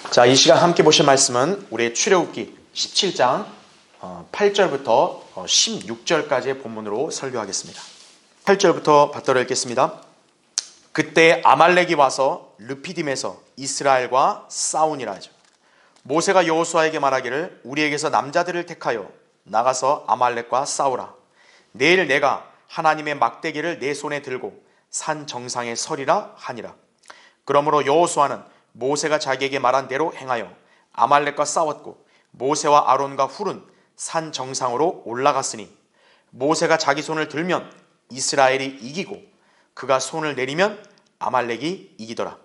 자, 이 시간 함께 보실 말씀은 우리의 출애굽기 17장 8절부터 16절까지의 본문으로 설교하겠습니다. 8절부터 받들어 읽겠습니다. 그때 아말렉이 와서 르피딤에서 이스라엘과 싸우니라 하죠. 모세가 여호수아에게 말하기를 우리에게서 남자들을 택하여 나가서 아말렉과 싸우라. 내일 내가 하나님의 막대기를 내 손에 들고 산 정상에 서리라 하니라. 그러므로 여호수아는 모세가 자기에게 말한 대로 행하여 아말렉과 싸웠고 모세와 아론과 훌은 산 정상으로 올라갔으니 모세가 자기 손을 들면 이스라엘이 이기고 그가 손을 내리면 아말렉이 이기더라.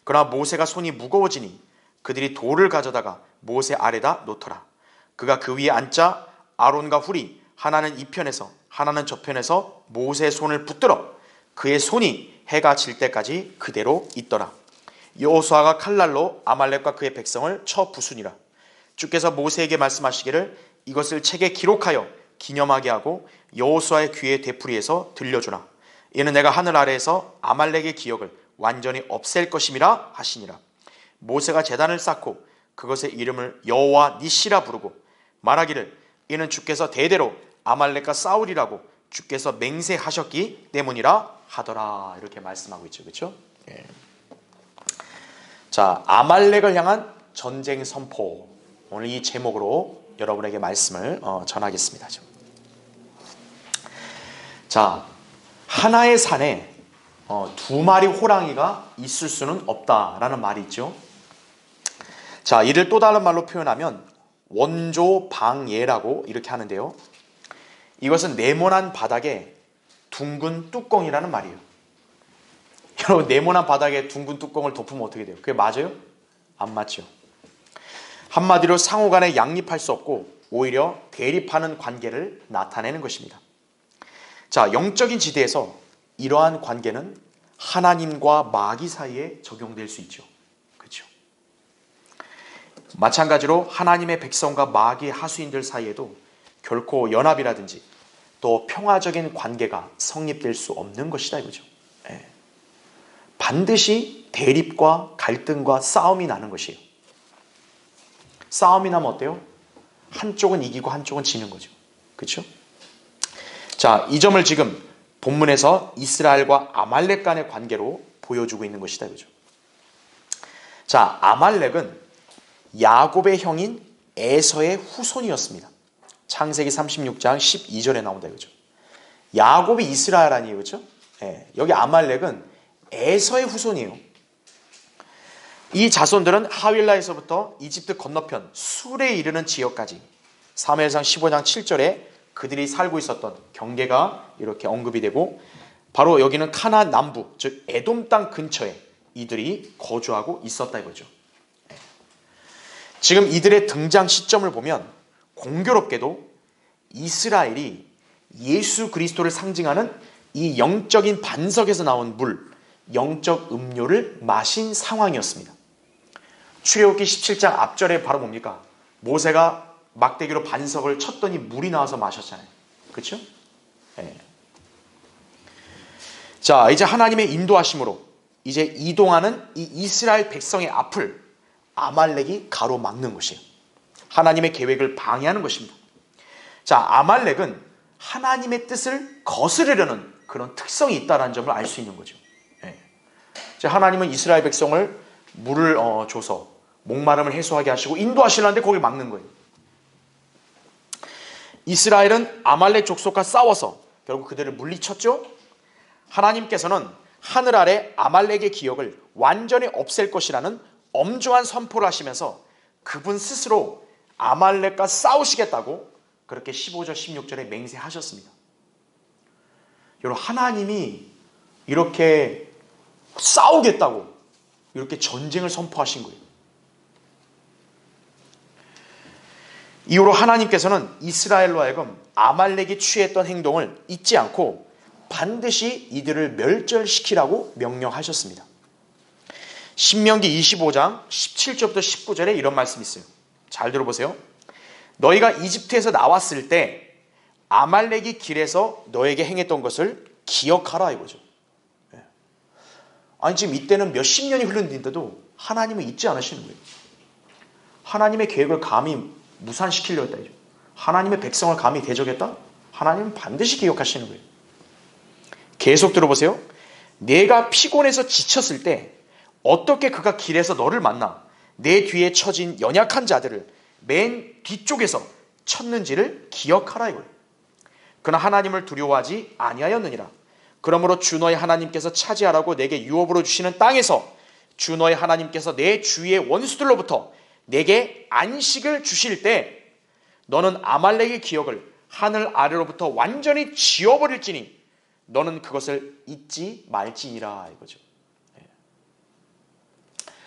그러나 모세가 손이 무거워지니 그들이 돌을 가져다가 모세 아래다 놓더라. 그가 그 위에 앉자 아론과 훌이 하나는 이편에서 하나는 저편에서 모세의 손을 붙들어 그의 손이 해가 질 때까지 그대로 있더라. 여호수아가 칼날로 아말렉과 그의 백성을 쳐 부수니라. 주께서 모세에게 말씀하시기를 이것을 책에 기록하여 기념하게 하고 여호수아의 귀에 되풀이해서 들려주라. 이는 내가 하늘 아래에서 아말렉의 기억을 완전히 없앨 것임이라 하시니라. 모세가 제단을 쌓고 그것의 이름을 여호와 니시라 부르고 말하기를 이는 주께서 대대로 아말렉과 싸우리라고 주께서 맹세하셨기 때문이라 하더라. 이렇게 말씀하고 있죠. 그렇죠? 예. 자, 아말렉을 향한 전쟁 선포. 오늘 이 제목으로 여러분에게 말씀을 전하겠습니다. 자, 하나의 산에 두 마리 호랑이가 있을 수는 없다라는 말이 있죠. 자, 이를 또 다른 말로 표현하면 원조방예라고 이렇게 하는데요. 이것은 네모난 바닥에 둥근 뚜껑이라는 말이에요. 여러분, 네모난 바닥에 둥근 뚜껑을 덮으면 어떻게 돼요? 그게 맞아요? 안 맞죠. 한마디로 상호간에 양립할 수 없고 오히려 대립하는 관계를 나타내는 것입니다. 자, 영적인 지대에서 이러한 관계는 하나님과 마귀 사이에 적용될 수 있죠. 그렇죠? 마찬가지로 하나님의 백성과 마귀의 하수인들 사이에도 결코 연합이라든지 또 평화적인 관계가 성립될 수 없는 것이다 이거죠. 예. 반드시 대립과 갈등과 싸움이 나는 것이에요. 싸움이 나면 어때요? 한쪽은 이기고 한쪽은 지는 거죠. 그렇죠? 자, 이 점을 지금 본문에서 이스라엘과 아말렉 간의 관계로 보여주고 있는 것이다 이거죠. 자, 아말렉은 야곱의 형인 에서의 후손이었습니다. 창세기 36장 12절에 나온다 이거죠. 야곱이 이스라엘 아니에요, 그렇죠? 예, 여기 아말렉은 에서의 후손이에요. 이 자손들은 하윌라에서부터 이집트 건너편 술에 이르는 지역까지 사무엘상 15장 7절에 그들이 살고 있었던 경계가 이렇게 언급이 되고 바로 여기는 카나안 남부, 즉 에돔 땅 근처에 이들이 거주하고 있었다 이거죠. 지금 이들의 등장 시점을 보면 공교롭게도 이스라엘이 예수 그리스도를 상징하는 이 영적인 반석에서 나온 물, 영적 음료를 마신 상황이었습니다. 출애굽기 17장 앞절에 바로 뭡니까? 모세가 막대기로 반석을 쳤더니 물이 나와서 마셨잖아요. 그렇죠? 네. 자, 이제 하나님의 인도하심으로 이제 이동하는 이 이스라엘 백성의 앞을 아말렉이 가로막는 것이에요. 하나님의 계획을 방해하는 것입니다. 자, 아말렉은 하나님의 뜻을 거스르려는 그런 특성이 있다는 점을 알 수 있는 거죠. 하나님은 이스라엘 백성을 물을 줘서 목마름을 해소하게 하시고 인도하시려는데 거기를 막는 거예요. 이스라엘은 아말렉 족속과 싸워서 결국 그들을 물리쳤죠. 하나님께서는 하늘 아래 아말렉의 기억을 완전히 없앨 것이라는 엄중한 선포를 하시면서 그분 스스로 아말렉과 싸우시겠다고 그렇게 15절 16절에 맹세하셨습니다. 여러분, 하나님이 이렇게 싸우겠다고 이렇게 전쟁을 선포하신 거예요. 이후로 하나님께서는 이스라엘로 하여금 아말렉이 취했던 행동을 잊지 않고 반드시 이들을 멸절시키라고 명령하셨습니다. 신명기 25장 17절부터 19절에 이런 말씀이 있어요. 잘 들어보세요. 너희가 이집트에서 나왔을 때 아말렉이 길에서 너에게 행했던 것을 기억하라 이거죠. 아니, 지금 이때는 몇십 년이 흘렀는데도 하나님은 잊지 않으시는 거예요. 하나님의 계획을 감히 무산시키려 했다. 하나님의 백성을 감히 대적했다? 하나님은 반드시 기억하시는 거예요. 계속 들어보세요. 내가 피곤해서 지쳤을 때 어떻게 그가 길에서 너를 만나 내 뒤에 처진 연약한 자들을 맨 뒤쪽에서 쳤는지를 기억하라 이거예요. 그러나 하나님을 두려워하지 아니하였느니라. 그러므로 주 너의 하나님께서 차지하라고 내게 유업으로 주시는 땅에서 주 너의 하나님께서 내 주위의 원수들로부터 내게 안식을 주실 때 너는 아말렉의 기억을 하늘 아래로부터 완전히 지워버릴지니 너는 그것을 잊지 말지니라 이거죠.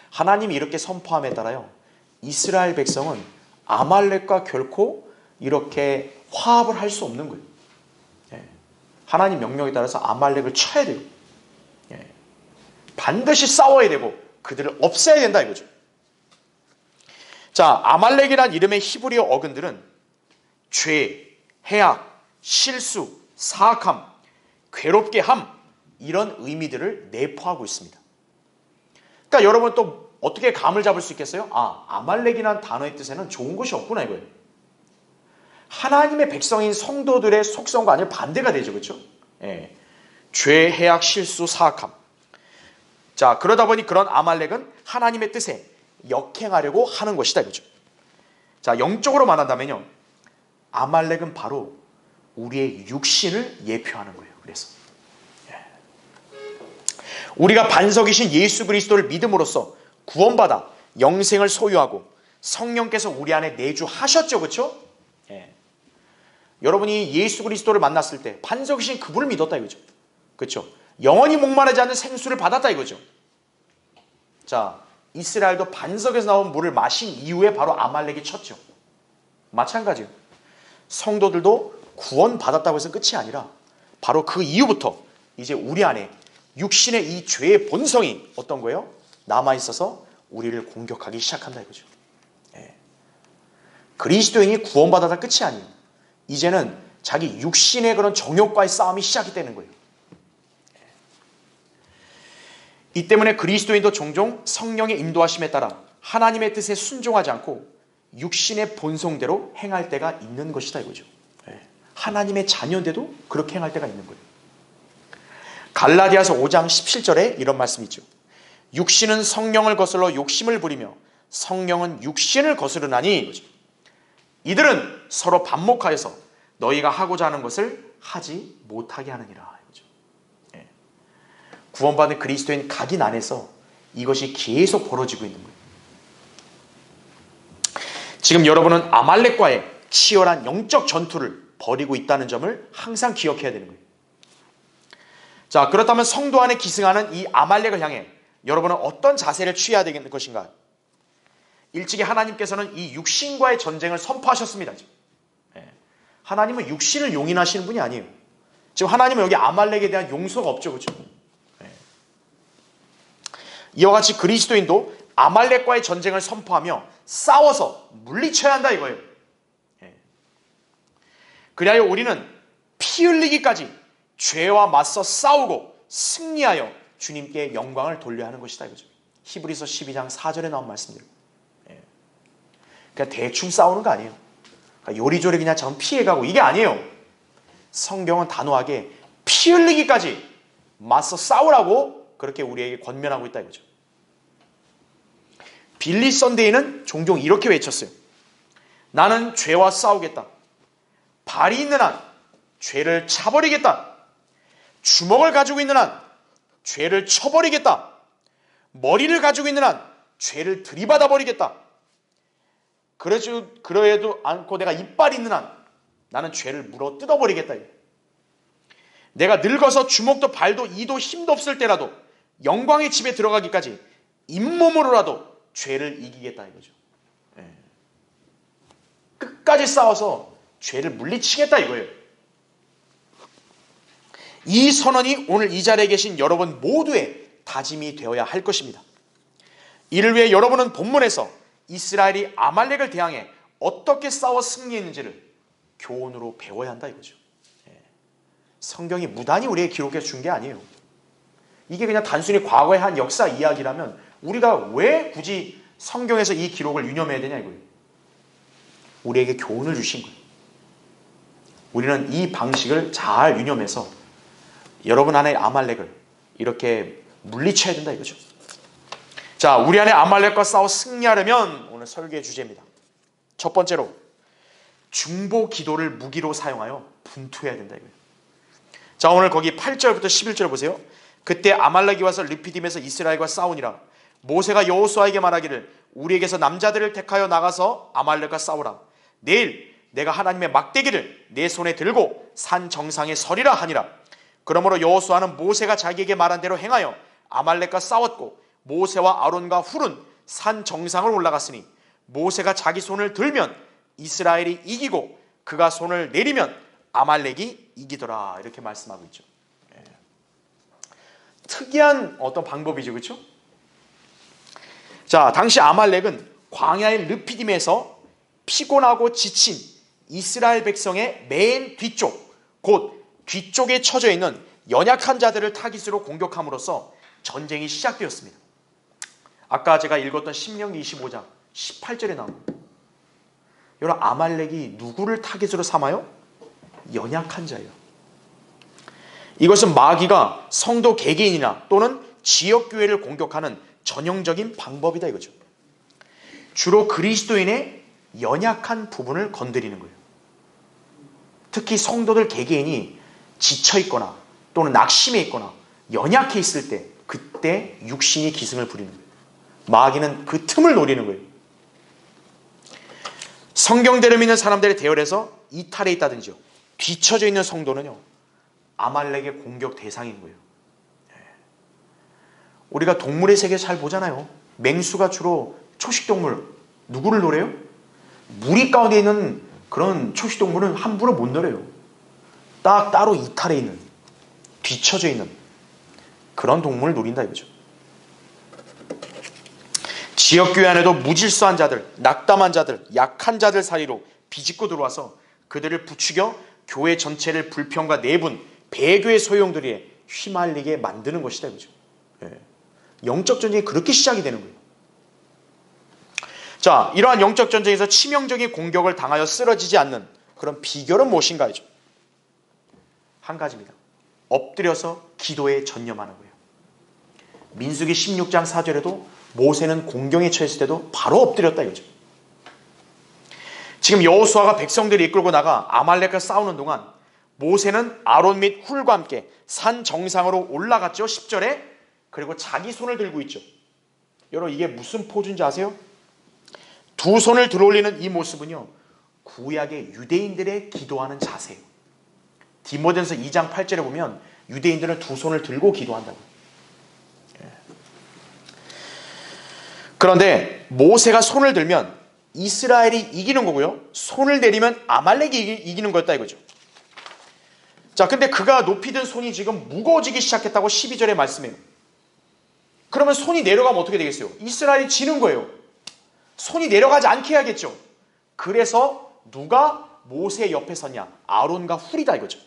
하나님이 이렇게 선포함에 따라요, 이스라엘 백성은 아말렉과 결코 이렇게 화합을 할 수 없는 거예요. 하나님 명령에 따라서 아말렉을 쳐야 돼요. 반드시 싸워야 되고 그들을 없애야 된다 이거죠. 자, 아말렉이란 이름의 히브리어 어근들은 죄, 해악, 실수, 사악함, 괴롭게 함, 이런 의미들을 내포하고 있습니다. 그러니까 여러분 또 어떻게 감을 잡을 수 있겠어요? 아말렉이라는 단어의 뜻에는 좋은 것이 없구나 이거예요. 하나님의 백성인 성도들의 속성과 아니면 반대가 되죠. 그렇죠? 죄, 해악, 실수, 사악함. 자, 그러다 보니 그런 아말렉은 하나님의 뜻에 역행하려고 하는 것이다 이거죠. 자, 영적으로 말한다면요, 아말렉은 바로 우리의 육신을 예표하는 거예요. 그래서 우리가 반석이신 예수 그리스도를 믿음으로써 구원받아 영생을 소유하고 성령께서 우리 안에 내주하셨죠. 그렇죠? 여러분이 예수 그리스도를 만났을 때 반석이신 그분을 믿었다 이거죠. 그렇죠? 영원히 목마르지 않는 생수를 받았다 이거죠. 자, 이스라엘도 반석에서 나온 물을 마신 이후에 바로 아말렉이 쳤죠. 마찬가지예요. 성도들도 구원 받았다고 해서 끝이 아니라 바로 그 이후부터 이제 우리 안에 육신의 이 죄의 본성이 어떤 거예요? 남아있어서 우리를 공격하기 시작한다 이거죠. 그리스도인이 구원받아서 끝이 아니에요. 이제는 자기 육신의 그런 정욕과의 싸움이 시작이 되는 거예요. 이 때문에 그리스도인도 종종 성령의 인도하심에 따라 하나님의 뜻에 순종하지 않고 육신의 본성대로 행할 때가 있는 것이다 이거죠. 하나님의 자녀인데도 그렇게 행할 때가 있는 거예요. 갈라디아서 5장 17절에 이런 말씀이 있죠. 육신은 성령을 거슬러 욕심을 부리며 성령은 육신을 거스르나니 이들은 서로 반목하여서 너희가 하고자 하는 것을 하지 못하게 하느니라. 구원받은 그리스도인 각인 안에서 이것이 계속 벌어지고 있는 거예요. 지금 여러분은 아말렉과의 치열한 영적 전투를 벌이고 있다는 점을 항상 기억해야 되는 거예요. 자, 그렇다면 성도 안에 기승하는 이 아말렉을 향해 여러분은 어떤 자세를 취해야 되는 것인가? 일찍이 하나님께서는 이 육신과의 전쟁을 선포하셨습니다. 하나님은 육신을 용인하시는 분이 아니에요. 지금 하나님은 여기 아말렉에 대한 용서가 없죠. 그렇죠? 이와 같이 그리스도인도 아말렉과의 전쟁을 선포하며 싸워서 물리쳐야 한다 이거예요. 그리하여 우리는 피 흘리기까지 죄와 맞서 싸우고 승리하여 주님께 영광을 돌려야 하는 것이다 이거죠. 히브리서 12장 4절에 나온 말씀대로. 그냥 대충 싸우는 거 아니에요. 그러니까 요리조리 그냥 전 피해가고 이게 아니에요. 성경은 단호하게 피 흘리기까지 맞서 싸우라고 그렇게 우리에게 권면하고 있다 이거죠. 빌리 선데이는 종종 이렇게 외쳤어요. 나는 죄와 싸우겠다. 발이 있는 한 죄를 차버리겠다. 주먹을 가지고 있는 한 죄를 쳐버리겠다. 머리를 가지고 있는 한 죄를 들이받아 버리겠다. 그러해도 않고 내가 이빨이 있는 한 나는 죄를 물어 뜯어버리겠다. 내가 늙어서 주먹도 발도 이도 힘도 없을 때라도 영광의 집에 들어가기까지 잇몸으로라도 죄를 이기겠다 이거죠. 끝까지 싸워서 죄를 물리치겠다 이거예요. 이 선언이 오늘 이 자리에 계신 여러분 모두의 다짐이 되어야 할 것입니다. 이를 위해 여러분은 본문에서 이스라엘이 아말렉을 대항해 어떻게 싸워 승리했는지를 교훈으로 배워야 한다 이거죠. 성경이 무단히 우리에게 기록해 준 게 아니에요. 이게 그냥 단순히 과거의 한 역사 이야기라면 우리가 왜 굳이 성경에서 이 기록을 유념해야 되냐 이거예요. 우리에게 교훈을 주신 거예요. 우리는 이 방식을 잘 유념해서 여러분 안에 아말렉을 이렇게 물리쳐야 된다 이거죠. 자, 우리 안에 아말렉과 싸워 승리하려면 오늘 설교의 주제입니다. 첫 번째로 중보 기도를 무기로 사용하여 분투해야 된다 이거예요. 자, 오늘 거기 8절부터 11절 보세요. 그때 아말렉이 와서 르피딤에서 이스라엘과 싸우니라. 모세가 여호수아에게 말하기를 우리에게서 남자들을 택하여 나가서 아말렉과 싸우라. 내일 내가 하나님의 막대기를 내 손에 들고 산 정상에 서리라 하니라. 그러므로 여호수아는 모세가 자기에게 말한 대로 행하여 아말렉과 싸웠고 모세와 아론과 훌은 산 정상을 올라갔으니 모세가 자기 손을 들면 이스라엘이 이기고 그가 손을 내리면 아말렉이 이기더라. 이렇게 말씀하고 있죠. 특이한 어떤 방법이죠, 그렇죠? 자, 당시 아말렉은 광야의 르피딤에서 피곤하고 지친 이스라엘 백성의 맨 뒤쪽, 곧 뒤쪽에 처져 있는 연약한 자들을 타깃으로 공격함으로써 전쟁이 시작되었습니다. 아까 제가 읽었던 신명기 25장 18절에 나옵니다. 여러분, 아말렉이 누구를 타깃으로 삼아요? 연약한 자예요. 이것은 마귀가 성도 개개인이나 또는 지역교회를 공격하는 전형적인 방법이다 이거죠. 주로 그리스도인의 연약한 부분을 건드리는 거예요. 특히 성도들 개개인이 지쳐있거나 또는 낙심해 있거나 연약해 있을 때, 그때 육신이 기승을 부리는 거예요. 마귀는 그 틈을 노리는 거예요. 성경대로 믿는 사람들의 대열에서 이탈해 있다든지요, 뒤처져 있는 성도는요, 아말렉의 공격 대상인 거예요. 우리가 동물의 세계 잘 보잖아요. 맹수가 주로 초식동물, 누구를 노려요? 무리 가운데 있는 그런 초식동물은 함부로 못 노려요. 딱 따로 이탈해 있는, 뒤처져 있는 그런 동물을 노린다 이거죠. 지역교회 안에도 무질서한 자들, 낙담한 자들, 약한 자들 사이로 비집고 들어와서 그들을 부추겨 교회 전체를 불평과 내분, 배교의 소용돌이에 휘말리게 만드는 것이다 이거죠. 영적 전쟁이 그렇게 시작이 되는 거예요. 자, 이러한 영적 전쟁에서 치명적인 공격을 당하여 쓰러지지 않는 그런 비결은 무엇인가요? 한 가지입니다. 엎드려서 기도에 전념하는 거예요. 민수기 16장 4절에도 모세는 공경에 처했을 때도 바로 엎드렸다 이거죠. 지금 여호수아가 백성들을 이끌고 나가 아말렉과 싸우는 동안 모세는 아론 및 훌과 함께 산 정상으로 올라갔죠. 10절에. 그리고 자기 손을 들고 있죠. 여러분, 이게 무슨 포즈인지 아세요? 두 손을 들어올리는 이 모습은요, 구약의 유대인들의 기도하는 자세예요. 디모데전서 2장 8절에 보면 유대인들은 두 손을 들고 기도한다고. 그런데 모세가 손을 들면 이스라엘이 이기는 거고요, 손을 내리면 아말렉이 이기는 거였다 이거죠. 자, 근데 그가 높이 든 손이 지금 무거워지기 시작했다고 12절에 말씀해요. 그러면 손이 내려가면 어떻게 되겠어요? 이스라엘이 지는 거예요. 손이 내려가지 않게 해야겠죠. 그래서 누가 모세 옆에 섰냐? 아론과 훌이다 이거죠.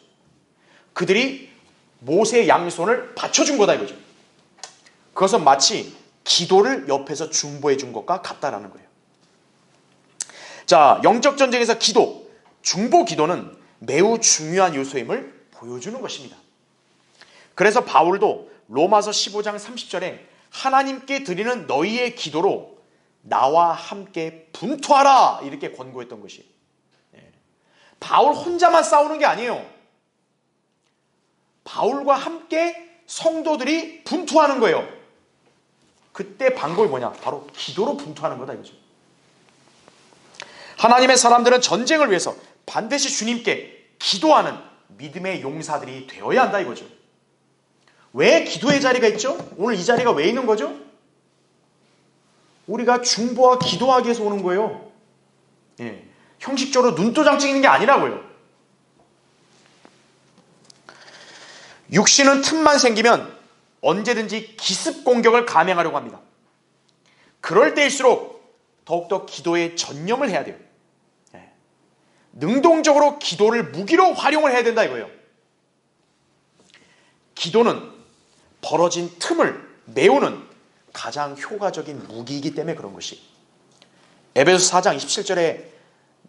그들이 모세의 양손을 받쳐준 거다 이거죠. 그것은 마치 기도를 옆에서 중보해 준 것과 같다라는 거예요. 자, 영적 전쟁에서 기도, 중보 기도는 매우 중요한 요소임을 보여주는 것입니다. 그래서 바울도 로마서 15장 30절에 하나님께 드리는 너희의 기도로 나와 함께 분투하라 이렇게 권고했던 것이. 바울 혼자만 싸우는 게 아니에요. 바울과 함께 성도들이 분투하는 거예요. 그때 방법이 뭐냐? 바로 기도로 분투하는 거다 이거죠. 하나님의 사람들은 전쟁을 위해서 반드시 주님께 기도하는 믿음의 용사들이 되어야 한다 이거죠. 왜 기도의 자리가 있죠? 오늘 이 자리가 왜 있는 거죠? 우리가 중보와 기도하기 위해서 오는 거예요. 형식적으로 눈도장 찍는 게 아니라고요. 육신은 틈만 생기면 언제든지 기습 공격을 감행하려고 합니다. 그럴 때일수록 더욱더 기도에 전념을 해야 돼요. 능동적으로 기도를 무기로 활용을 해야 된다 이거예요. 기도는 벌어진 틈을 메우는 가장 효과적인 무기이기 때문에 그런 것이. 에베소서 4장 27절에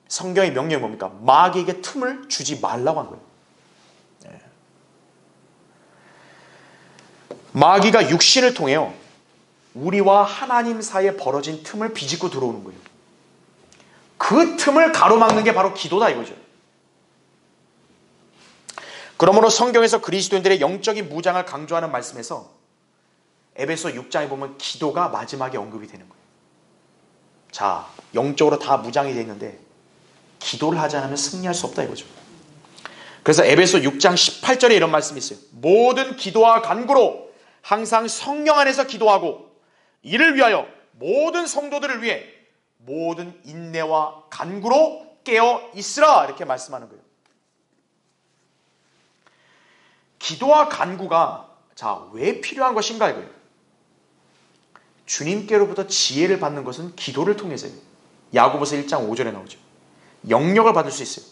성경의 명령이 뭡니까? 마귀에게 틈을 주지 말라고 한 거예요. 마귀가 육신을 통해요, 우리와 하나님 사이에 벌어진 틈을 비집고 들어오는 거예요. 그 틈을 가로막는 게 바로 기도다 이거죠. 그러므로 성경에서 그리스도인들의 영적인 무장을 강조하는 말씀에서 에베소 6장에 보면 기도가 마지막에 언급이 되는 거예요. 자, 영적으로 다 무장이 되어 있는데 기도를 하지 않으면 승리할 수 없다 이거죠. 그래서 에베소 6장 18절에 이런 말씀이 있어요. 모든 기도와 간구로 항상 성령 안에서 기도하고 이를 위하여 모든 성도들을 위해 모든 인내와 간구로 깨어 있으라 이렇게 말씀하는 거예요. 기도와 간구가 왜 필요한 것인가 이거예요. 주님께로부터 지혜를 받는 것은 기도를 통해서요. 야고보서 1장 5절에 나오죠. 영력을 받을 수 있어요.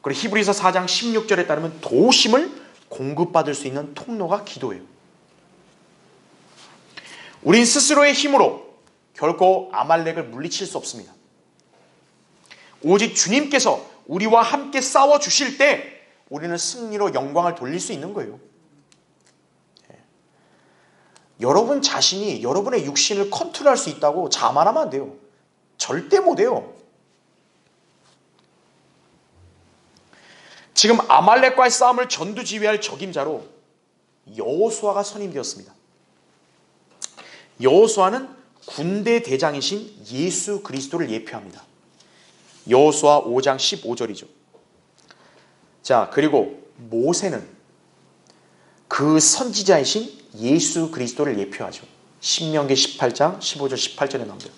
그리고 히브리서 4장 16절에 따르면 도심을 공급받을 수 있는 통로가 기도예요. 우린 스스로의 힘으로 결코 아말렉을 물리칠 수 없습니다. 오직 주님께서 우리와 함께 싸워주실 때 우리는 승리로 영광을 돌릴 수 있는 거예요. 여러분 자신이 여러분의 육신을 컨트롤할 수 있다고 자만하면 안 돼요. 절대 못해요. 지금 아말렉과의 싸움을 전두지휘할 적임자로 여호수아가 선임되었습니다. 여호수아는 군대 대장이신 예수 그리스도를 예표합니다. 여호수아 5장 15절이죠. 자, 그리고 모세는 그 선지자이신 예수 그리스도를 예표하죠. 신명기 18장 15절 18절에 나옵니다.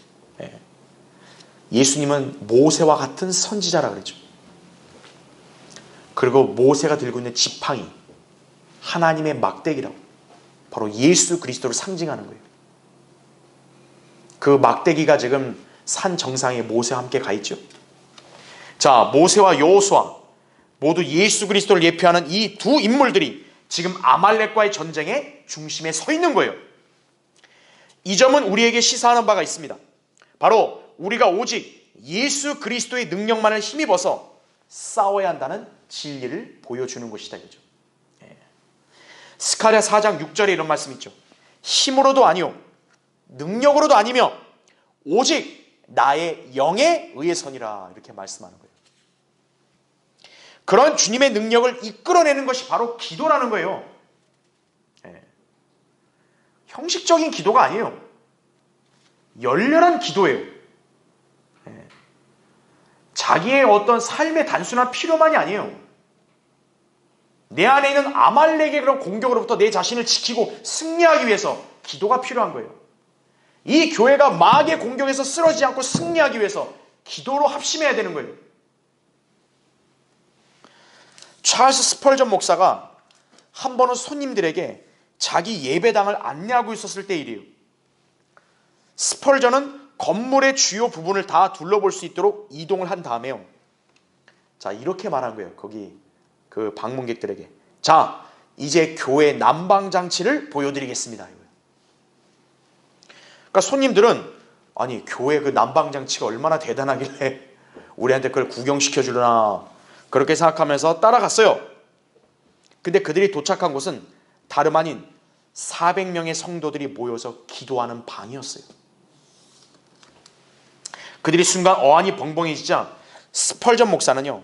예수님은 모세와 같은 선지자라 그랬죠. 그리고 모세가 들고 있는 지팡이, 하나님의 막대기라고, 바로 예수 그리스도를 상징하는 거예요. 그 막대기가 지금 산 정상에 모세와 함께 가 있죠. 자, 모세와 여호수아 모두 예수 그리스도를 예표하는 이 두 인물들이 지금 아말렉과의 전쟁의 중심에 서 있는 거예요. 이 점은 우리에게 시사하는 바가 있습니다. 바로 우리가 오직 예수 그리스도의 능력만을 힘입어서 싸워야 한다는 진리를 보여주는 것이다 이거죠. 스가랴 4장 6절에 이런 말씀 있죠. 힘으로도 아니요 능력으로도 아니며 오직 나의 영에 의해서니라 이렇게 말씀하는 거예요. 그런 주님의 능력을 이끌어내는 것이 바로 기도라는 거예요. 형식적인 기도가 아니에요. 열렬한 기도예요. 자기의 어떤 삶의 단순한 필요만이 아니에요. 내 안에 있는 아말렉의 그런 공격으로부터 내 자신을 지키고 승리하기 위해서 기도가 필요한 거예요. 이 교회가 마귀의 공격에서 쓰러지지 않고 승리하기 위해서 기도로 합심해야 되는 거예요. 찰스 스펄전 목사가 한 번은 손님들에게 자기 예배당을 안내하고 있었을 때 일이에요. 스펄전은 건물의 주요 부분을 다 둘러볼 수 있도록 이동을 한 다음에요. 자, 이렇게 말한 거예요. 거기 그 방문객들에게. 자, 이제 교회 난방장치를 보여드리겠습니다. 그러니까 손님들은 아니 교회 그 난방장치가 얼마나 대단하길래 우리한테 그걸 구경시켜 주려나 그렇게 생각하면서 따라갔어요. 근데 그들이 도착한 곳은 다름 아닌 400명의 성도들이 모여서 기도하는 방이었어요. 그들이 순간 어안이 벙벙해지자 스펄전 목사는요,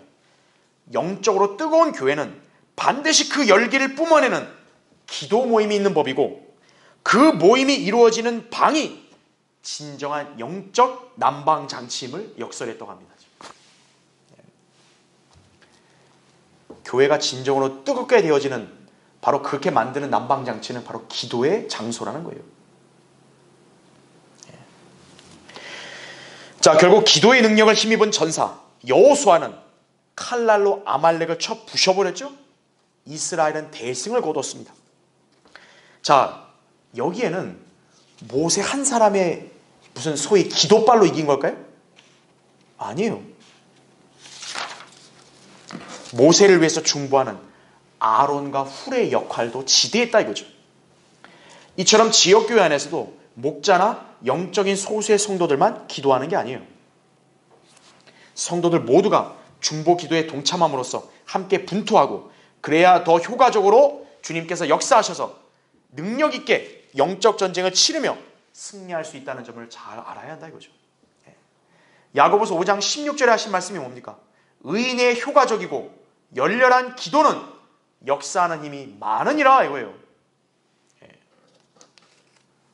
영적으로 뜨거운 교회는 반드시 그 열기를 뿜어내는 기도 모임이 있는 법이고 그 모임이 이루어지는 방이 진정한 영적 난방장치임을 역설했다고 합니다. 교회가 진정으로 뜨겁게 되어지는 바로 그렇게 만드는 난방장치는 바로 기도의 장소라는 거예요. 자, 결국 기도의 능력을 힘입은 전사 여호수아는 칼날로 아말렉을 쳐 부셔버렸죠. 이스라엘은 대승을 거뒀습니다. 자, 여기에는 모세 한 사람의 무슨 소위 기도발로 이긴 걸까요? 아니에요. 모세를 위해서 중보하는 아론과 훌의 역할도 지대했다 이거죠. 이처럼 지역교회 안에서도 목자나 영적인 소수의 성도들만 기도하는 게 아니에요. 성도들 모두가 중보 기도에 동참함으로써 함께 분투하고, 그래야 더 효과적으로 주님께서 역사하셔서 능력 있게 영적 전쟁을 치르며 승리할 수 있다는 점을 잘 알아야 한다 이거죠. 야고보서 5장 16절에 하신 말씀이 뭡니까? 의인의 효과적이고 열렬한 기도는 역사하는 힘이 많으니라 이거예요.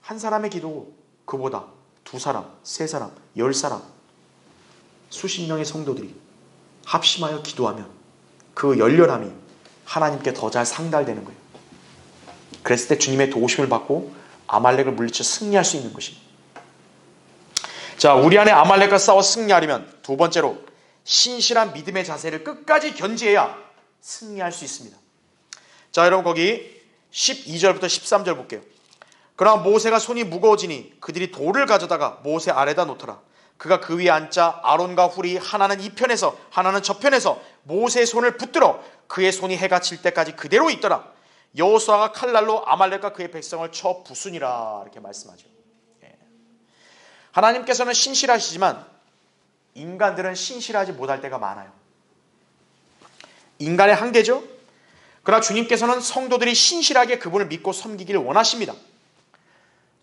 한 사람의 기도, 그보다 두 사람, 세 사람, 10사람, 수십 명의 성도들이 합심하여 기도하면 그 열렬함이 하나님께 더 잘 상달되는 거예요. 그랬을 때 주님의 도우심을 받고 아말렉을 물리쳐 승리할 수 있는 것입니다. 자, 우리 안에 아말렉과 싸워 승리하려면 두 번째로 신실한 믿음의 자세를 끝까지 견지해야 승리할 수 있습니다. 자, 여러분 거기 12절부터 13절 볼게요. 그러나 모세가 손이 무거워지니 그들이 돌을 가져다가 모세 아래다 놓더라. 그가 그 위에 앉자 아론과 훌이 하나는 이 편에서 하나는 저 편에서 모세의 손을 붙들어 그의 손이 해가 질 때까지 그대로 있더라. 여호수아가 칼날로 아말렉과 그의 백성을 쳐 부수니라. 이렇게 말씀하죠. 하나님께서는 신실하시지만 인간들은 신실하지 못할 때가 많아요. 인간의 한계죠. 그러나 주님께서는 성도들이 신실하게 그분을 믿고 섬기기를 원하십니다.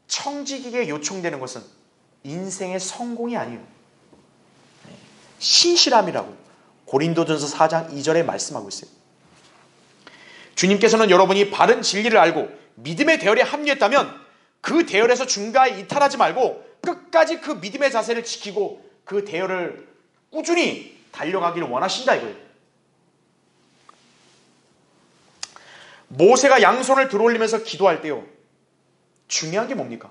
청지기에 요청되는 것은 인생의 성공이 아니에요. 신실함이라고 고린도전서 4장 2절에 말씀하고 있어요. 주님께서는 여러분이 바른 진리를 알고 믿음의 대열에 합류했다면 그 대열에서 중간에 이탈하지 말고 끝까지 그 믿음의 자세를 지키고 그 대열을 꾸준히 달려가기를 원하신다 이거예요. 모세가 양손을 들어올리면서 기도할 때요, 중요한 게 뭡니까?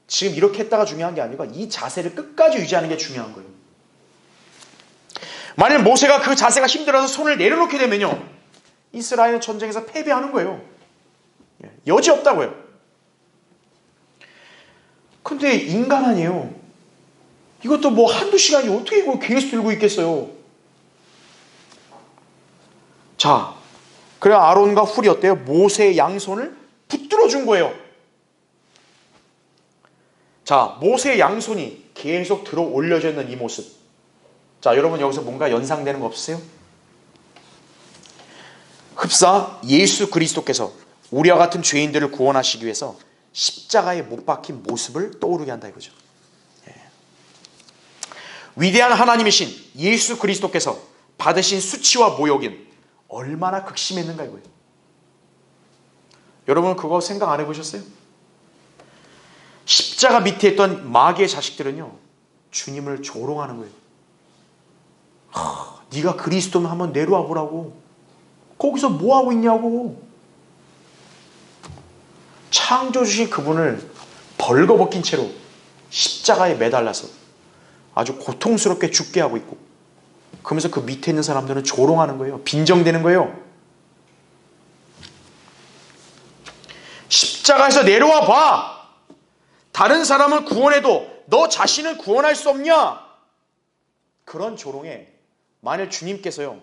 지금 이렇게 했다가 중요한 게 아니고 이 자세를 끝까지 유지하는 게 중요한 거예요. 만일 모세가 그 자세가 힘들어서 손을 내려놓게 되면요, 이스라엘은 전쟁에서 패배하는 거예요. 여지 없다고요. 근데 인간 아니에요. 이것도 뭐 한두 시간이 어떻게 이걸 계속 들고 있겠어요. 자, 그래 아론과 훌이 어때요? 모세의 양손을 붙들어 준 거예요. 자, 모세의 양손이 계속 들어 올려져 있는 이 모습. 자, 여러분 여기서 뭔가 연상되는 거 없으세요? 흡사 예수 그리스도께서 우리와 같은 죄인들을 구원하시기 위해서 십자가에 못 박힌 모습을 떠오르게 한다 이거죠. 위대한 하나님이신 예수 그리스도께서 받으신 수치와 모욕은 얼마나 극심했는가 이거예요. 여러분 그거 생각 안 해보셨어요? 십자가 밑에 있던 마귀의 자식들은요, 주님을 조롱하는 거예요. 네가 그리스도면 한번 내려와 보라고. 거기서 뭐하고 있냐고. 창조주신 그분을 벌거벗긴 채로 십자가에 매달라서 아주 고통스럽게 죽게 하고 있고, 그러면서 그 밑에 있는 사람들은 조롱하는 거예요. 빈정대는 거예요. 십자가에서 내려와 봐. 다른 사람을 구원해도 너 자신은 구원할 수 없냐? 그런 조롱에 만일 주님께서요,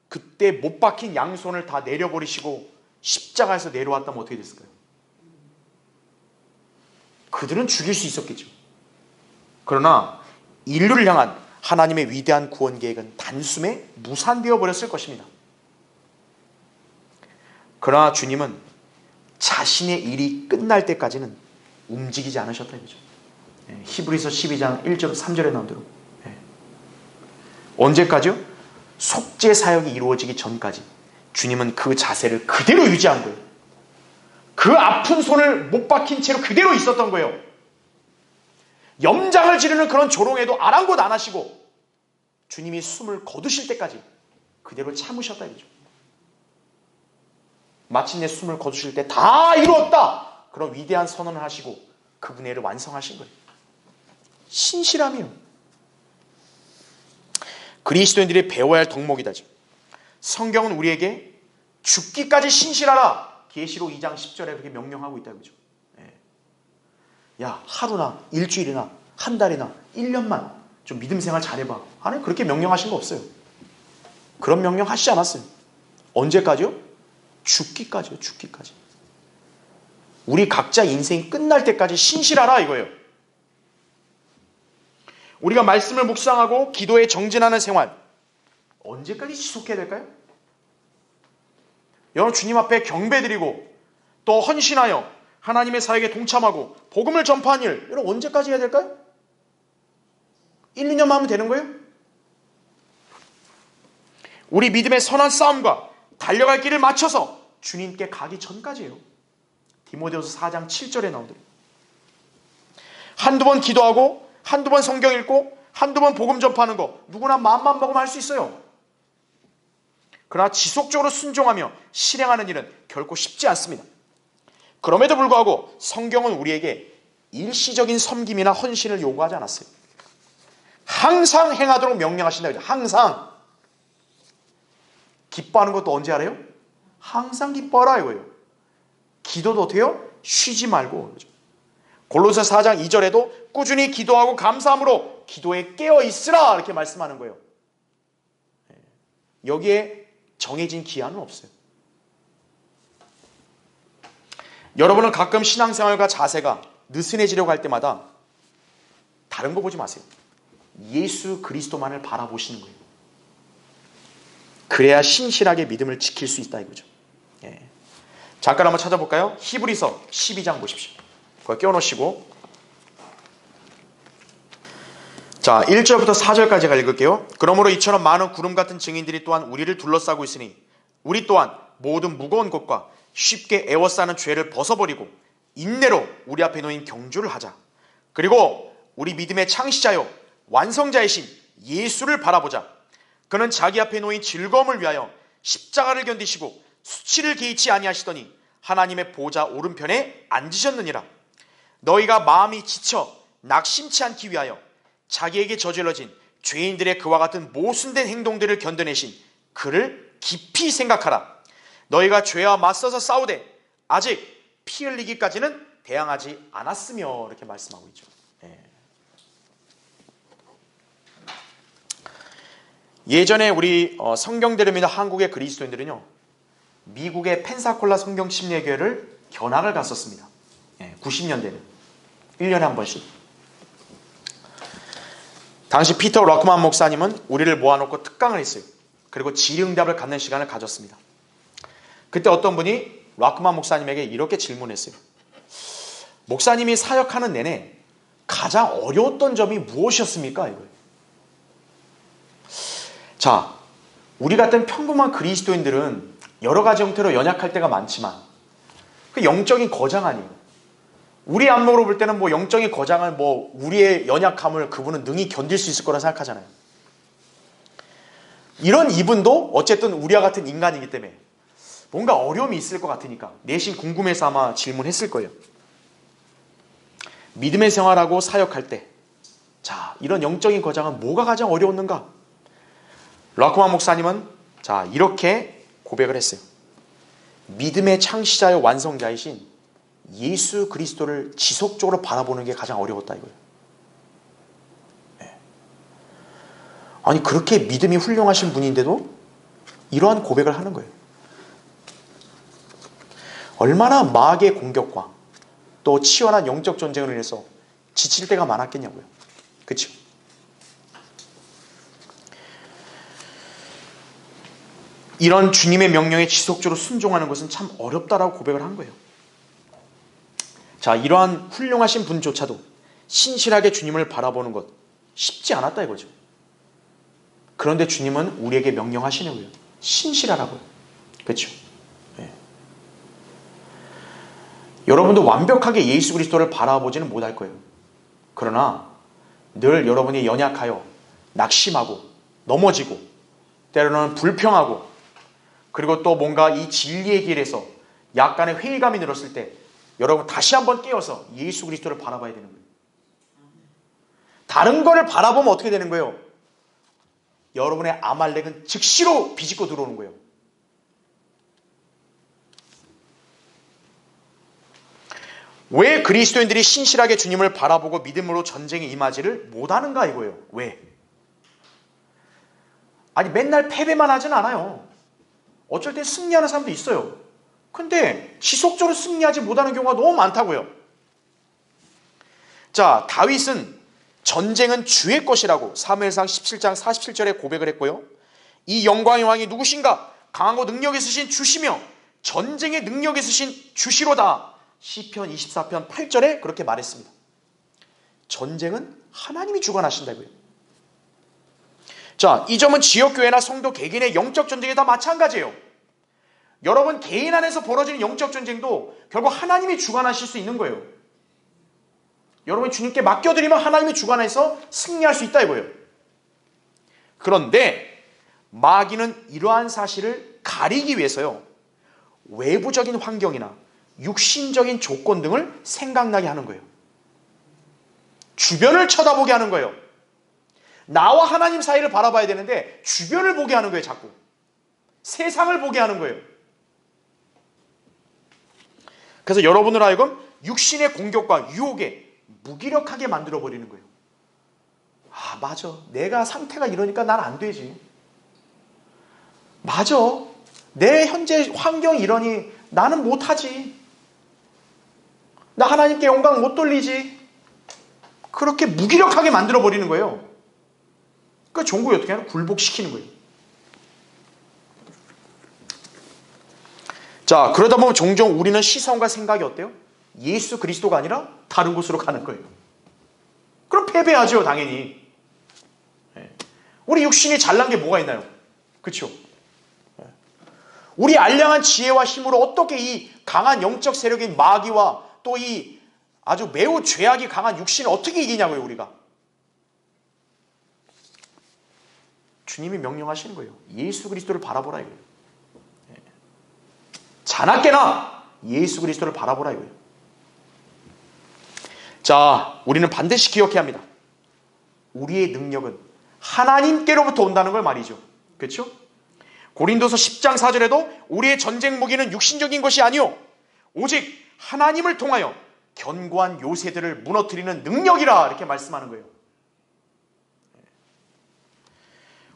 그때 못 박힌 양손을 다 내려버리시고 십자가에서 내려왔다면 어떻게 됐을까요? 그들은 죽일 수 있었겠죠. 그러나 인류를 향한 하나님의 위대한 구원 계획은 단숨에 무산되어 버렸을 것입니다. 그러나 주님은 자신의 일이 끝날 때까지는 움직이지 않으셨다 이거죠. 히브리서 12장 1절 3절에 나온 대로. 언제까지요? 속죄 사역이 이루어지기 전까지 주님은 그 자세를 그대로 유지한 거예요. 그 아픈 손을 못 박힌 채로 그대로 있었던 거예요. 염장을 지르는 그런 조롱에도 아랑곳 안 하시고 주님이 숨을 거두실 때까지 그대로 참으셨다 이거죠. 마침내 숨을 거두실 때 다 이루었다, 그런 위대한 선언을 하시고 그분의 일을 완성하신 거예요. 신실함이요. 그리스도인들이 배워야 할 덕목이다. 성경은 우리에게 죽기까지 신실하라, 계시록 2장 10절에 그렇게 명령하고 있다 이거죠. 야, 하루나 일주일이나 한 달이나 1년만 좀 믿음 생활 잘해봐. 하나님 그렇게 명령하신 거 없어요. 그런 명령 하시지 않았어요. 언제까지요? 죽기까지요. 죽기까지. 우리 각자 인생이 끝날 때까지 신실하라 이거예요. 우리가 말씀을 묵상하고 기도에 정진하는 생활 언제까지 지속해야 될까요? 여러분 주님 앞에 경배드리고 또 헌신하여 하나님의 사역에 동참하고 복음을 전파하는 일 여러분 언제까지 해야 될까요? 1, 2년만 하면 되는 거예요? 우리 믿음의 선한 싸움과 달려갈 길을 맞춰서 주님께 가기 전까지예요. 디모데후서 4장 7절에 나오더래요. 한두 번 기도하고 한두 번 성경 읽고 한두 번 복음 전파하는 거 누구나 마음만 먹으면 할 수 있어요. 그러나 지속적으로 순종하며 실행하는 일은 결코 쉽지 않습니다. 그럼에도 불구하고 성경은 우리에게 일시적인 섬김이나 헌신을 요구하지 않았어요. 항상 행하도록 명령하신다. 항상. 기뻐하는 것도 언제 하래요? 항상 기뻐하라 이거예요. 기도도 어때요? 쉬지 말고. 골로새 4장 2절에도 꾸준히 기도하고 감사함으로 기도에 깨어 있으라 이렇게 말씀하는 거예요. 여기에 정해진 기한은 없어요. 여러분은 가끔 신앙생활과 자세가 느슨해지려고 할 때마다 다른 거 보지 마세요. 예수 그리스도만을 바라보시는 거예요. 그래야 신실하게 믿음을 지킬 수 있다 이거죠. 예. 잠깐 한번 찾아볼까요? 히브리서 12장 보십시오. 그거 껴놓으시고 자 1절부터 4절까지 제가 읽을게요. 그러므로 이처럼 많은 구름 같은 증인들이 또한 우리를 둘러싸고 있으니 우리 또한 모든 무거운 것과 쉽게 애워싸는 죄를 벗어버리고 인내로 우리 앞에 놓인 경주를 하자. 그리고 우리 믿음의 창시자요 완성자이신 예수를 바라보자. 그는 자기 앞에 놓인 즐거움을 위하여 십자가를 견디시고 수치를 개의치 아니하시더니 하나님의 보좌 오른편에 앉으셨느니라. 너희가 마음이 지쳐 낙심치 않기 위하여 자기에게 저질러진 죄인들의 그와 같은 모순된 행동들을 견뎌내신 그를 깊이 생각하라. 너희가 죄와 맞서서 싸우되 아직 피 흘리기까지는 대항하지 않았으며 이렇게 말씀하고 있죠. 예전에 우리 성경대를 믿는 한국의 그리스도인들은요 미국의 펜사콜라 성경 침례교회를 견학을 갔었습니다. 90년대는 1년에 한 번씩. 당시 피터 럭만 목사님은 우리를 모아놓고 특강을 했어요. 그리고 질의응답을 갖는 시간을 가졌습니다. 그때 어떤 분이 락만 목사님에게 이렇게 질문했어요. 목사님이 사역하는 내내 가장 어려웠던 점이 무엇이었습니까? 이거예요. 자, 우리 같은 평범한 그리스도인들은 여러 가지 형태로 연약할 때가 많지만 그 영적인 거장 아니에요. 우리 안목으로 볼 때는 뭐 영적인 거장은 뭐 우리의 연약함을 그분은 능히 견딜 수 있을 거라 생각하잖아요. 이런 이분도 어쨌든 우리와 같은 인간이기 때문에 뭔가 어려움이 있을 것 같으니까 내심 궁금해서 아마 질문했을 거예요. 믿음의 생활하고 사역할 때 자, 이런 영적인 거장은 뭐가 가장 어려웠는가? 락만 목사님은 자, 이렇게 고백을 했어요. 믿음의 창시자요 완성자이신 예수 그리스도를 지속적으로 바라보는 게 가장 어려웠다 이거예요. 아니 그렇게 믿음이 훌륭하신 분인데도 이러한 고백을 하는 거예요. 얼마나 마귀의 공격과 또 치열한 영적 전쟁을 위해서 지칠 때가 많았겠냐고요. 그렇죠? 이런 주님의 명령에 지속적으로 순종하는 것은 참 어렵다라고 고백을 한 거예요. 자, 이러한 훌륭하신 분조차도 신실하게 주님을 바라보는 것 쉽지 않았다 이거죠. 그런데 주님은 우리에게 명령하시는 거예요. 신실하라고요. 그렇죠? 네. 여러분도 완벽하게 예수 그리스도를 바라보지는 못할 거예요. 그러나 늘 여러분이 연약하여 낙심하고 넘어지고 때로는 불평하고 그리고 또 뭔가 이 진리의 길에서 약간의 회의감이 늘었을 때 여러분 다시 한번 깨어서 예수 그리스도를 바라봐야 되는 거예요. 다른 거를 바라보면 어떻게 되는 거예요? 여러분의 아말렉은 즉시로 비집고 들어오는 거예요. 왜 그리스도인들이 신실하게 주님을 바라보고 믿음으로 전쟁에 임하지를 못하는가 이거예요. 왜? 아니 맨날 패배만 하진 않아요. 어쩔 때 승리하는 사람도 있어요. 근데 지속적으로 승리하지 못하는 경우가 너무 많다고요. 자, 다윗은 전쟁은 주의 것이라고 사무엘상 17장 47절에 고백을 했고요. 이 영광의 왕이 누구신가? 강하고 능력 있으신 주시며 전쟁의 능력 있으신 주시로다. 시편 24편 8절에 그렇게 말했습니다. 전쟁은 하나님이 주관하신다고요. 자, 이 점은 지역교회나 성도 개개인의 영적 전쟁이 다 마찬가지예요. 여러분 개인 안에서 벌어지는 영적 전쟁도 결국 하나님이 주관하실 수 있는 거예요. 여러분이 주님께 맡겨드리면 하나님이 주관해서 승리할 수 있다 이거예요. 그런데 마귀는 이러한 사실을 가리기 위해서요, 외부적인 환경이나 육신적인 조건 등을 생각나게 하는 거예요. 주변을 쳐다보게 하는 거예요. 나와 하나님 사이를 바라봐야 되는데 주변을 보게 하는 거예요. 자꾸 세상을 보게 하는 거예요. 그래서 여러분을 하여금 육신의 공격과 유혹에 무기력하게 만들어버리는 거예요. 아, 맞아. 내가 상태가 이러니까 난 안 되지. 맞아. 내 현재 환경이 이러니 나는 못하지. 나 하나님께 영광 못 돌리지. 그렇게 무기력하게 만들어버리는 거예요. 그러니까 종국이 어떻게 하나? 굴복시키는 거예요. 자, 그러다 보면 종종 우리는 시선과 생각이 어때요? 예수 그리스도가 아니라 다른 곳으로 가는 거예요. 그럼 패배하죠, 당연히. 우리 육신이 잘난 게 뭐가 있나요? 그렇죠? 우리 알량한 지혜와 힘으로 어떻게 이 강한 영적 세력인 마귀와 또 이 아주 매우 죄악이 강한 육신을 어떻게 이기냐고요, 우리가. 주님이 명령하시는 거예요. 예수 그리스도를 바라보라 이거예요. 자나깨나 예수 그리스도를 바라보라 이거예요. 자, 우리는 반드시 기억해야 합니다. 우리의 능력은 하나님께로부터 온다는 걸 말이죠. 그렇죠? 고린도서 10장 4절에도 우리의 전쟁 무기는 육신적인 것이 아니요 오직 하나님을 통하여 견고한 요새들을 무너뜨리는 능력이라 이렇게 말씀하는 거예요.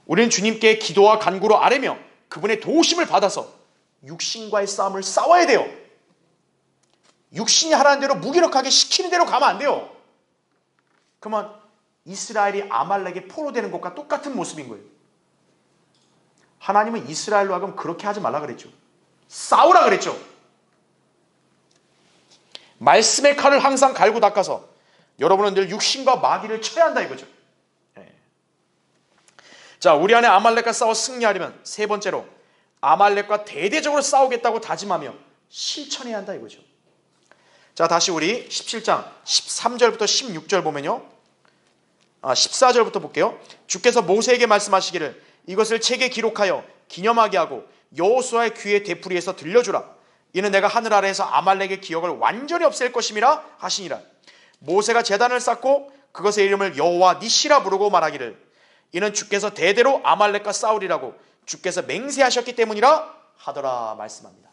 우리는 주님께 기도와 간구로 아뢰며 그분의 도우심을 받아서 육신과의 싸움을 싸워야 돼요. 육신이 하라는 대로 무기력하게 시키는 대로 가면 안 돼요. 그러면 이스라엘이 아말렉에 포로되는 것과 똑같은 모습인 거예요. 하나님은 이스라엘로 하여금 그렇게 하지 말라 그랬죠. 싸우라 그랬죠. 말씀의 칼을 항상 갈고 닦아서 여러분은 늘 육신과 마귀를 쳐야 한다 이거죠. 자, 우리 안에 아말렉과 싸워 승리하려면 세 번째로 아말렉과 대대적으로 싸우겠다고 다짐하며 실천해야 한다 이거죠. 자, 다시 우리 17장 13절부터 16절 보면요, 14절부터 볼게요. 주께서 모세에게 말씀하시기를 이것을 책에 기록하여 기념하게 하고 여호수아의 귀에 되풀이해서 들려주라. 이는 내가 하늘 아래에서 아말렉의 기억을 완전히 없앨 것임이라 하시니라. 모세가 제단을 쌓고 그것의 이름을 여호와 니시라 부르고 말하기를 이는 주께서 대대로 아말렉과 싸우리라고 주께서 맹세하셨기 때문이라 하더라 말씀합니다.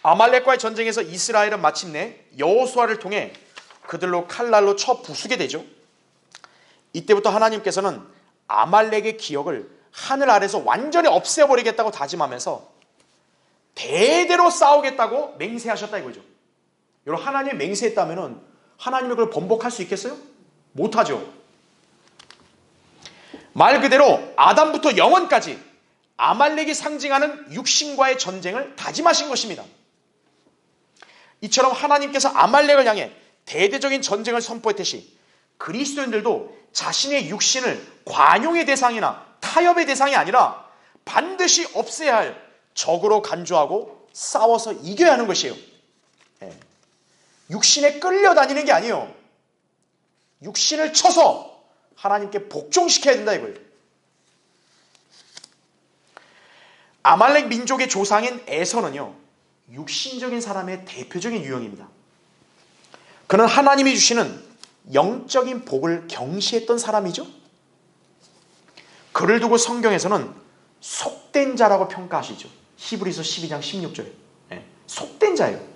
아말렉과의 전쟁에서 이스라엘은 마침내 여호수아를 통해 그들로 칼날로 쳐 부수게 되죠. 이때부터 하나님께서는 아말렉의 기억을 하늘 아래서 완전히 없애버리겠다고 다짐하면서 대대로 싸우겠다고 맹세하셨다 이거죠. 여러분, 하나님이 맹세했다면 하나님이 그걸 번복할 수 있겠어요? 못하죠. 말 그대로 아담부터 영원까지 아말렉이 상징하는 육신과의 전쟁을 다짐하신 것입니다. 이처럼 하나님께서 아말렉을 향해 대대적인 전쟁을 선포했듯이 그리스도인들도 자신의 육신을 관용의 대상이나 타협의 대상이 아니라 반드시 없애야 할 적으로 간주하고 싸워서 이겨야 하는 것이에요. 육신에 끌려다니는 게 아니에요. 육신을 쳐서 하나님께 복종시켜야 된다 이거예요. 아말렉 민족의 조상인 에서는요, 육신적인 사람의 대표적인 유형입니다. 그는 하나님이 주시는 영적인 복을 경시했던 사람이죠. 그를 두고 성경에서는 속된 자라고 평가하시죠. 히브리서 12장 16절에 속된 자예요.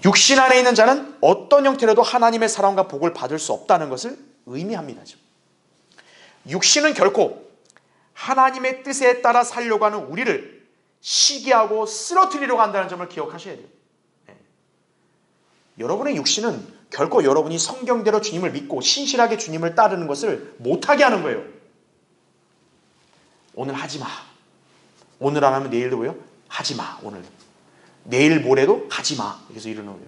육신 안에 있는 자는 어떤 형태로도 하나님의 사랑과 복을 받을 수 없다는 것을 의미합니다. 육신은 결코 하나님의 뜻에 따라 살려고 하는 우리를 시기하고 쓰러뜨리려고 한다는 점을 기억하셔야 돼요. 여러분의 육신은 결코 여러분이 성경대로 주님을 믿고 신실하게 주님을 따르는 것을 못하게 하는 거예요. 오늘 하지 마. 오늘 안 하면 내일도 왜요? 하지 마. 오늘. 내일 모레도 하지 마. 그래서 이러는 거예요.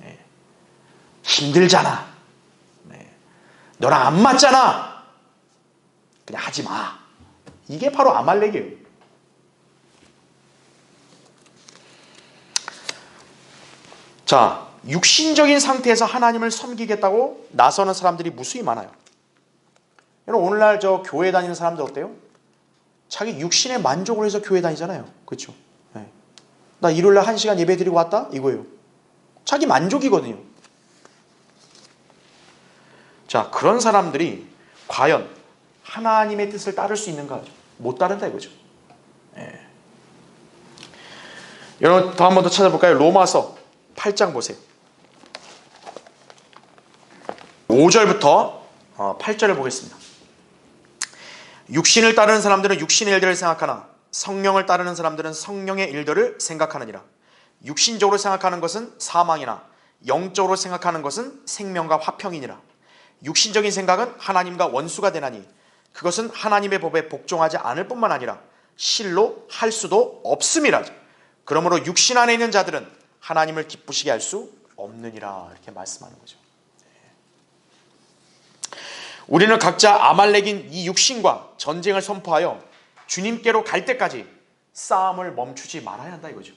네. 힘들잖아. 네. 너랑 안 맞잖아. 그냥 하지 마. 이게 바로 아말렉이에요. 자, 육신적인 상태에서 하나님을 섬기겠다고 나서는 사람들이 무수히 많아요. 여러분, 오늘날 저 교회 다니는 사람들 어때요? 자기 육신에 만족을 해서 교회 다니잖아요. 그렇죠? 네. 나 일요일날 1시간 예배 드리고 왔다? 이거예요. 자기 만족이거든요. 자, 그런 사람들이 과연 하나님의 뜻을 따를 수 있는가? 못 따른다 이거죠. 네. 여러분, 더 한 번 더 찾아볼까요? 로마서 8장 보세요. 5절부터 8절을 보겠습니다. 육신을 따르는 사람들은 육신의 일들을 생각하나 성령을 따르는 사람들은 성령의 일들을 생각하느니라. 육신적으로 생각하는 것은 사망이나 영적으로 생각하는 것은 생명과 화평이니라. 육신적인 생각은 하나님과 원수가 되나니 그것은 하나님의 법에 복종하지 않을 뿐만 아니라 실로 할 수도 없음이라. 그러므로 육신 안에 있는 자들은 하나님을 기쁘시게 할 수 없느니라. 이렇게 말씀하는 거죠. 우리는 각자 아말렉인 이 육신과 전쟁을 선포하여 주님께로 갈 때까지 싸움을 멈추지 말아야 한다 이거죠.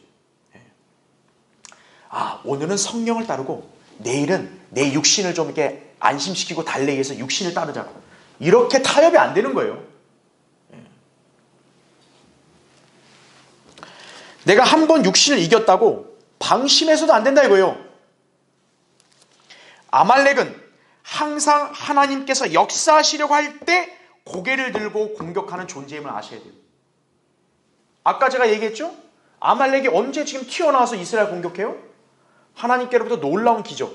오늘은 성령을 따르고 내일은 내 육신을 좀 이렇게 안심시키고 달래기 위해서 육신을 따르자고. 이렇게 타협이 안 되는 거예요. 내가 한 번 육신을 이겼다고 방심해서도 안 된다 이거예요. 아말렉은 항상 하나님께서 역사하시려고 할 때 고개를 들고 공격하는 존재임을 아셔야 돼요. 아까 제가 얘기했죠? 아말렉이 언제 지금 튀어나와서 이스라엘 공격해요? 하나님께로부터 놀라운 기적,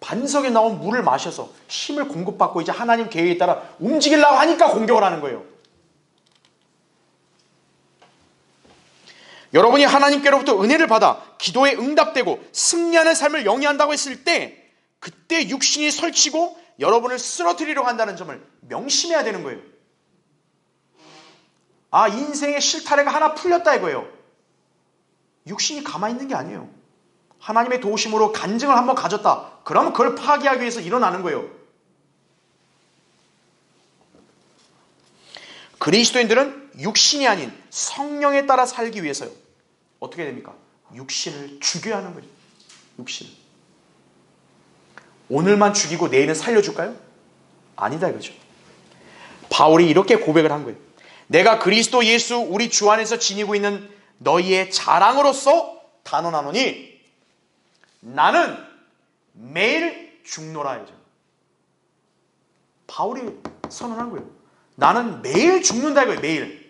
반석에 나온 물을 마셔서 힘을 공급받고 이제 하나님 계획에 따라 움직이려고 하니까 공격을 하는 거예요. 여러분이 하나님께로부터 은혜를 받아 기도에 응답되고 승리하는 삶을 영위한다고 했을 때 그때 육신이 설치고 여러분을 쓰러뜨리려고 한다는 점을 명심해야 되는 거예요. 인생의 실타래가 하나 풀렸다 이거예요. 육신이 가만히 있는 게 아니에요. 하나님의 도우심으로 간증을 한번 가졌다. 그러면 그걸 파괴하기 위해서 일어나는 거예요. 그리스도인들은 육신이 아닌 성령에 따라 살기 위해서요. 어떻게 됩니까? 육신을 죽여야 하는 거죠. 육신을. 오늘만 죽이고 내일은 살려줄까요? 아니다 이거죠. 바울이 이렇게 고백을 한 거예요. 내가 그리스도 예수 우리 주 안에서 지니고 있는 너희의 자랑으로서 단언하노니 나는 매일 죽노라 이죠. 바울이 선언한 거예요. 나는 매일 죽는다 이거예요. 매일.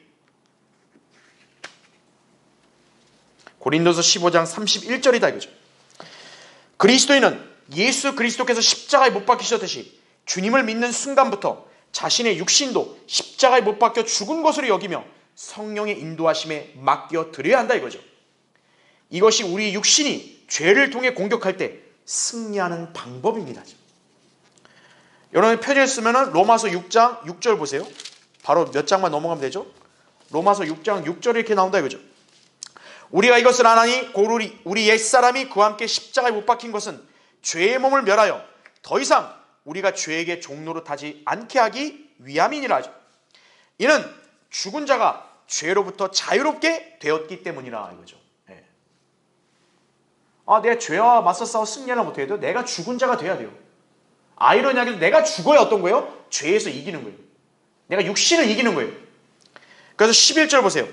고린도서 15장 31절이다 이거죠. 그리스도인은 예수 그리스도께서 십자가에 못 박히셨듯이 주님을 믿는 순간부터 자신의 육신도 십자가에 못 박혀 죽은 것으로 여기며 성령의 인도하심에 맡겨 드려야 한다 이거죠. 이것이 우리 육신이 죄를 통해 공격할 때 승리하는 방법입니다. 여러분 표지를 쓰면 로마서 6장 6절 보세요. 바로 몇 장만 넘어가면 되죠. 로마서 6장 6절이 이렇게 나온다 이거죠. 우리가 이것을 아나니 우리 옛사람이 그와 함께 십자가에 못 박힌 것은 죄의 몸을 멸하여 더 이상 우리가 죄에게 종노릇 하지 않게 하기 위함이니라. 이는 죽은 자가 죄로부터 자유롭게 되었기 때문이라 이거죠. 네. 내가 죄와 맞서 싸워 승리하려 못해도 내가 죽은 자가 돼야 돼요. 아이러니하게도 내가 죽어야 어떤 거예요? 죄에서 이기는 거예요. 내가 육신을 이기는 거예요. 그래서 11절 보세요.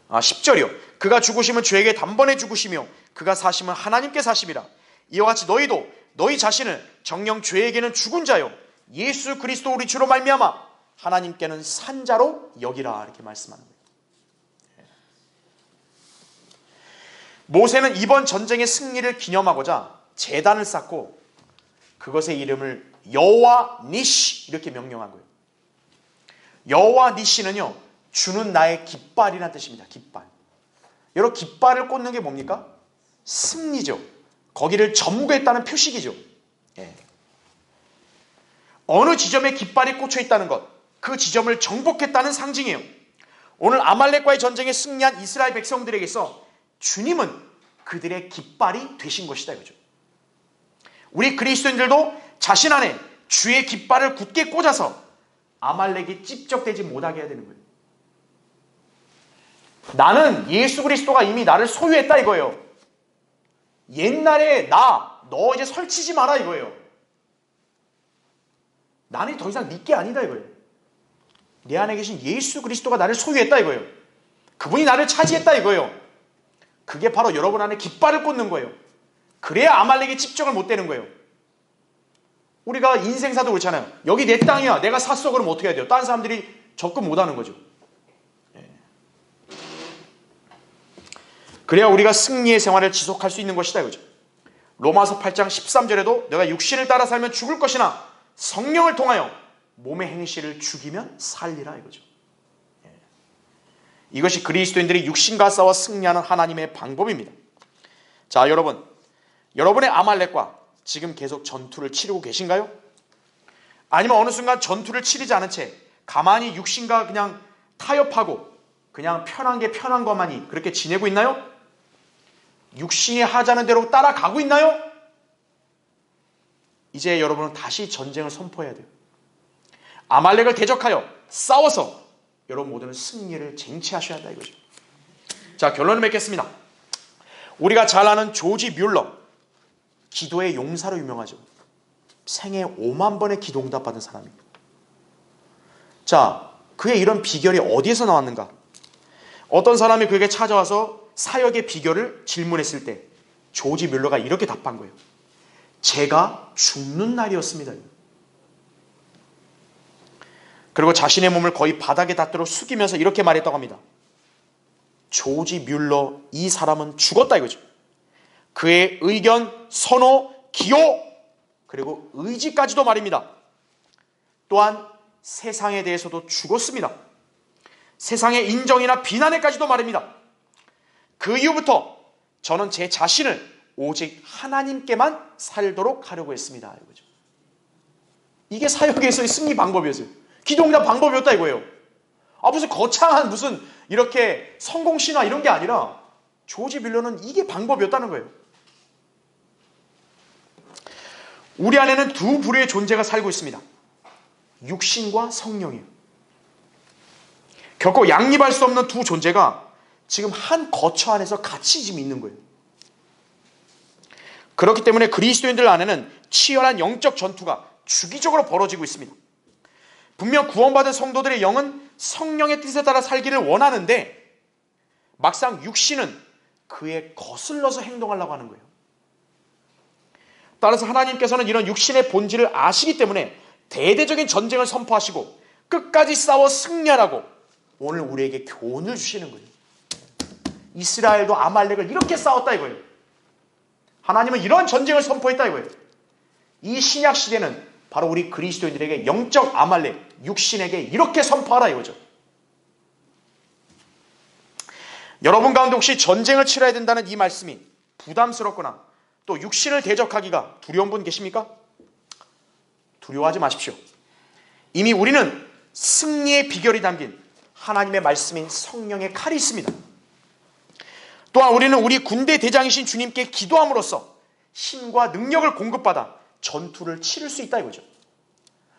10절이요. 그가 죽으심은 죄에게 단번에 죽으시며 그가 사심은 하나님께 사심이라. 이와 같이 너희도 너희 자신을 정녕 죄에게는 죽은 자요 예수 그리스도 우리 주로 말미암아 하나님께는 산 자로 여기라. 이렇게 말씀하는 거예요. 모세는 이번 전쟁의 승리를 기념하고자 제단을 쌓고 그것의 이름을 여호와 니시 이렇게 명명한 거예요. 여호와 니시는요, 주는 나의 깃발이라는 뜻입니다. 깃발. 여러분, 깃발을 꽂는 게 뭡니까? 승리죠. 거기를 점구했다는 표식이죠. 예. 어느 지점에 깃발이 꽂혀 있다는 것, 그 지점을 정복했다는 상징이에요. 오늘 아말렉과의 전쟁에 승리한 이스라엘 백성들에게서 주님은 그들의 깃발이 되신 것이다 이거죠. 우리 그리스도인들도 자신 안에 주의 깃발을 굳게 꽂아서 아말렉이 찝적대지 못하게 해야 되는 거예요. 나는 예수 그리스도가 이미 나를 소유했다 이거예요. 옛날에 너 이제 설치지 마라 이거예요. 나는 더 이상 네 게 아니다 이거예요. 내 안에 계신 예수 그리스도가 나를 소유했다 이거예요. 그분이 나를 차지했다 이거예요. 그게 바로 여러분 안에 깃발을 꽂는 거예요. 그래야 아말렉이 찝적을 못 대는 거예요. 우리가 인생사도 그렇잖아요. 여기 내 땅이야. 내가 샀어. 그럼 어떻게 해야 돼요? 다른 사람들이 접근 못 하는 거죠. 그래야 우리가 승리의 생활을 지속할 수 있는 것이다 이거죠. 로마서 8장 13절에도 내가 육신을 따라 살면 죽을 것이나 성령을 통하여 몸의 행실을 죽이면 살리라 이거죠. 이것이 그리스도인들이 육신과 싸워 승리하는 하나님의 방법입니다. 자, 여러분의 아말렉과 지금 계속 전투를 치르고 계신가요? 아니면 어느 순간 전투를 치르지 않은 채 가만히 육신과 그냥 타협하고 그냥 편한 게 편한 것만이 그렇게 지내고 있나요? 육신이 하자는 대로 따라가고 있나요? 이제 여러분은 다시 전쟁을 선포해야 돼요. 아말렉을 대적하여 싸워서 여러분 모두는 승리를 쟁취하셔야 한다 이거죠. 자, 결론을 맺겠습니다. 우리가 잘 아는 조지 뮬러, 기도의 용사로 유명하죠. 생애 5만 번의 기도 응답받은 사람입니다. 자, 그의 이런 비결이 어디에서 나왔는가? 어떤 사람이 그에게 찾아와서 사역의 비결을 질문했을 때 조지 뮬러가 이렇게 답한 거예요. 제가 죽는 날이었습니다. 그리고 자신의 몸을 거의 바닥에 닿도록 숙이면서 이렇게 말했다고 합니다. 조지 뮬러, 이 사람은 죽었다 이거죠. 그의 의견, 선호, 기호, 그리고 의지까지도 말입니다. 또한 세상에 대해서도 죽었습니다. 세상의 인정이나 비난에까지도 말입니다. 그 이후부터 저는 제 자신을 오직 하나님께만 살도록 하려고 했습니다. 이거죠. 이게 사역에서의 승리 방법이었어요. 기도응답 방법이었다 이거예요. 무슨 거창한 무슨 이렇게 성공신화 이런 게 아니라 조지 뮬러는 이게 방법이었다는 거예요. 우리 안에는 두 부류의 존재가 살고 있습니다. 육신과 성령이에요. 결코 양립할 수 없는 두 존재가 지금 한 거처 안에서 같이 지금 있는 거예요. 그렇기 때문에 그리스도인들 안에는 치열한 영적 전투가 주기적으로 벌어지고 있습니다. 분명 구원받은 성도들의 영은 성령의 뜻에 따라 살기를 원하는데 막상 육신은 그에 거슬러서 행동하려고 하는 거예요. 따라서 하나님께서는 이런 육신의 본질을 아시기 때문에 대대적인 전쟁을 선포하시고 끝까지 싸워 승리하라고 오늘 우리에게 교훈을 주시는 거예요. 이스라엘도 아말렉을 이렇게 싸웠다 이거예요. 하나님은 이런 전쟁을 선포했다 이거예요. 이 신약 시대는 바로 우리 그리스도인들에게 영적 아말렉, 육신에게 이렇게 선포하라 이거죠. 여러분 가운데 혹시 전쟁을 치러야 된다는 이 말씀이 부담스럽거나 또 육신을 대적하기가 두려운 분 계십니까? 두려워하지 마십시오. 이미 우리는 승리의 비결이 담긴 하나님의 말씀인 성령의 칼이 있습니다. 또한 우리는 우리 군대 대장이신 주님께 기도함으로써 힘과 능력을 공급받아 전투를 치를 수 있다 이거죠.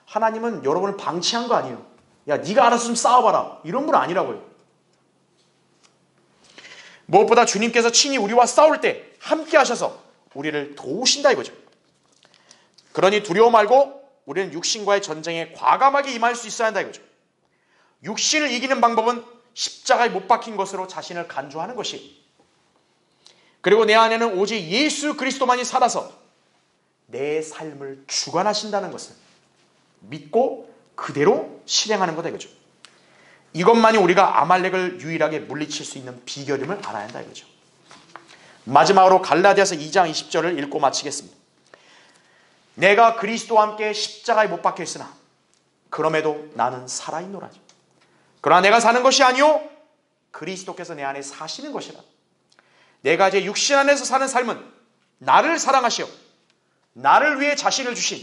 하나님은 여러분을 방치한 거 아니에요. 야, 네가 알아서 좀 싸워봐라. 이런 분 아니라고요. 무엇보다 주님께서 친히 우리와 싸울 때 함께 하셔서 우리를 도우신다 이거죠. 그러니 두려워 말고 우리는 육신과의 전쟁에 과감하게 임할 수 있어야 한다 이거죠. 육신을 이기는 방법은 십자가에 못 박힌 것으로 자신을 간주하는 것이, 그리고 내 안에는 오직 예수 그리스도만이 살아서 내 삶을 주관하신다는 것을 믿고 그대로 실행하는 거다 이거죠. 이것만이 우리가 아말렉을 유일하게 물리칠 수 있는 비결임을 알아야 한다 이거죠. 마지막으로 갈라디아서 2장 20절을 읽고 마치겠습니다. 내가 그리스도와 함께 십자가에 못 박혀 있으나 그럼에도 나는 살아있노라. 그러나 내가 사는 것이 아니요 그리스도께서 내 안에 사시는 것이라. 내가 이제 육신 안에서 사는 삶은 나를 사랑하시어 나를 위해 자신을 주신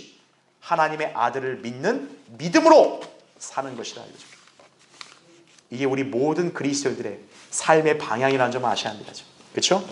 하나님의 아들을 믿는 믿음으로 사는 것이라. 이게 우리 모든 그리스도인들의 삶의 방향이라는 점을 아셔야 합니다. 그렇죠?